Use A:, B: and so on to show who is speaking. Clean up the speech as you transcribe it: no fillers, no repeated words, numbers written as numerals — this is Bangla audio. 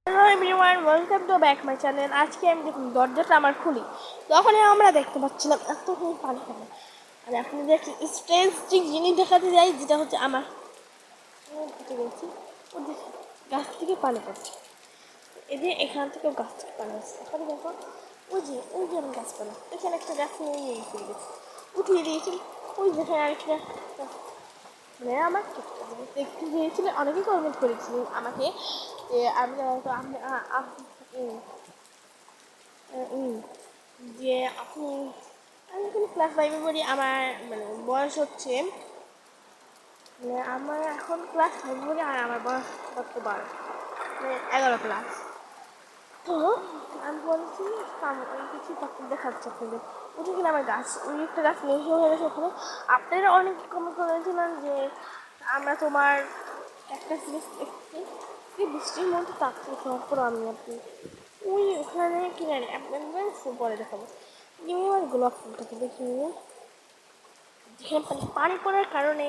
A: Hello everyone, welcome to back my channel. আজকে আমি দেখুন দরজাটা আমার খুলি, তখনই আমরা দেখতে পাচ্ছিলাম এত পানি পড়ে। আর এখন দেখি স্ট্রেঞ্জিং জিনিস দেখাতে যাই, যেটা হচ্ছে আমার ঘুরতে গেছি, ও দেখি গাছ থেকে পানি পড়ছে। এই যে এখান থেকেও গাছ থেকে পানি আসছে। এখন দেখো ওই যে আমি গাছপালা, এখানে একটা গাছ নিয়ে উঠিয়ে গেছি, উঠিয়ে দিয়েছি। ওই যেখানে আরেকটা মানে আমার দেখতে দিয়েছিল, অনেকেই কমেন্ট করেছিলেন আমাকে যে আমি যে আপনি, আমি এখন ক্লাস 5-এ পড়ি। আমার মানে বয়স হচ্ছে, মানে আমার এখন ক্লাস 5 পড়ি, আর আমার বয়স কত 12, মানে 11 ক্লাস। তো আমি বলেছি ওই কিছু পাখি দেখাচ্ছে আপনাদের, উঠে কিনা আমার গাছ, ওই একটা গাছ নষ্ট হয়ে গেছে ওখানে। আপনারা অনেক কমেন্ট করেছিলেন যে আমরা তোমার একটা জিনিস দেখছি, বৃষ্টির মধ্যে তাকিয়ে তারপর আমি আপনি ওই ওখানে কিনে আনি আপনাদের ফুল পরে দেখাবো। আমি আমার গোলাপ ফুলটাকে দেখে নিয়ে, যেখানে পানি পড়ার কারণে